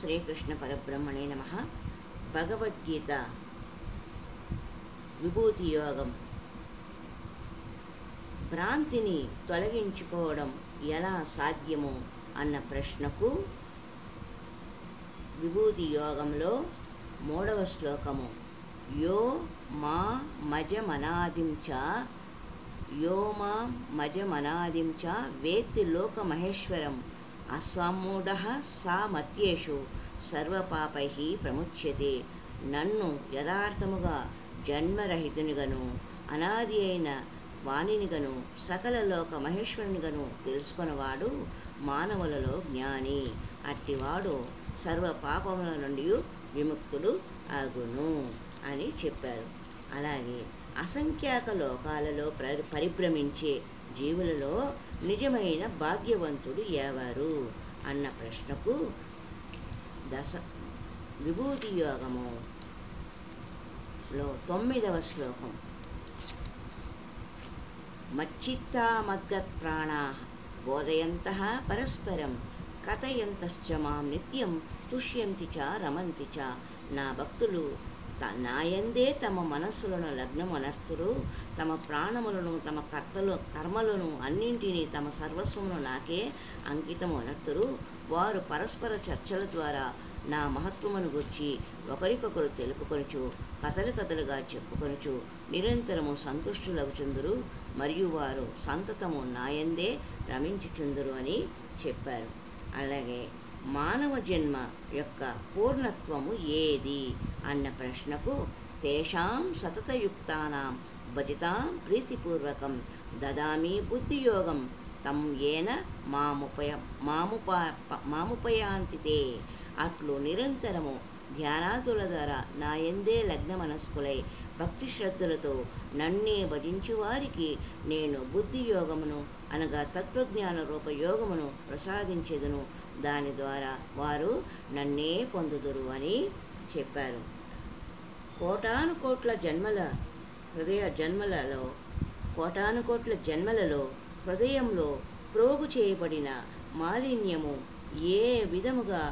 శ్రీకృష్ణ పరబ్రహ్మణే నమః. భగవద్గీత విభూతి యోగం. భ్రాంతిని తొలగించుకోవడం ఎలా సాధ్యమో అన్న ప్రశ్నకు విభూతి యోగంలో 3వ శ్లోకము యో మా మజమనాదిం చ వేత్తి లోకమహేశ్వరం అసమూఢః సా మర్త్యేషు సర్వపాపైః ప్రముచ్యతే. నన్ను యథార్థముగా జన్మరహితునిగను అనాది అయిన వాణినిగను సకల లోక మహేశ్వరునిగను తెలుసుకున్నవాడు మానవులలో జ్ఞాని. అట్టివాడు సర్వ పాపముల నుండి విముక్తుడు అగును అని చెప్పారు. అలాగే అసంఖ్యాక లోకాలలో పరిభ్రమించే జీవులలో నిజమైన భాగ్యవంతుడు ఎవరు అన్న ప్రశ్నకు విభూతి యోగములో 9వ శ్లోకం మచ్చిత్తా మద్గత్ ప్రాణాః బోధయంతః పరస్పరం కథయంతశ్చ మాం నిత్యం తుష్యంతి చ రమంతి చ. నా భక్తులు నాయందే తమ మనస్సులను లగ్నమనర్తురు, తమ ప్రాణములను తమ కర్మలను అన్నింటినీ తమ సర్వస్వమును నాకే అంకితము అనర్తురు. వారు పరస్పర చర్చల ద్వారా నా మహత్వమును గుర్చి ఒకరికొకరు తెలుపుకొనుచు కథలుగా చెప్పుకొనుచు నిరంతరము సంతుష్టులగుచుందురు. మరియు వారు సంతతము నాయందే రమించుచుందురు అని చెప్పారు. అలాగే మానవ జన్మ యొక్క పూర్ణత్వము ఏది అన్న ప్రశ్నకు తేషాం సతతయుక్తానాం భజతాం ప్రీతిపూర్వకం దదామి బుద్ధియోగం తం ఏన మాముపయాంతితే. అట్లు నిరంతరము ధ్యానాదుల ద్వారా నా యందే లగ్న మనస్కులై భక్తి శ్రద్ధలతో నన్నే భజించు వారికి నేను బుద్ధి యోగమును అనగా తత్వజ్ఞాన రూప యోగమును ప్రసాదించెదను. దాని ద్వారా వారు నన్నే పొందుదురు అని చెప్పారు. కోటాను కోట్ల జన్మలలో హృదయంలో ప్రోగు చేయబడిన మాలిన్యము ఏ విధముగా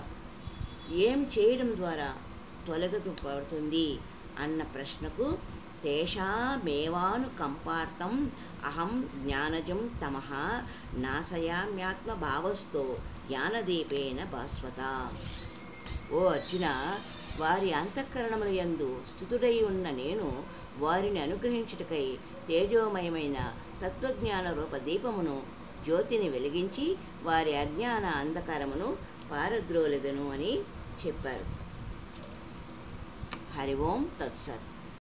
ఏం చేయడం ద్వారా తొలగపడుతుంది అన్న ప్రశ్నకు తేషామేవాను కంపార్థం అహం జ్ఞానజం తమః నాశయామ్యాత్మ భావస్థో జ్ఞానదీపేన భాస్వత. ఓ అర్జున, వారి అంతఃకరణముల యందు స్థితుడై ఉన్న నేను వారిని అనుగ్రహించుటకై తేజోమయమైన తత్వజ్ఞాన రూప దీపమును జ్యోతిని వెలిగించి వారి అజ్ఞాన అంధకారమును పారద్రోలెదను అని చెప్పారు. హరి ఓం తత్సత్.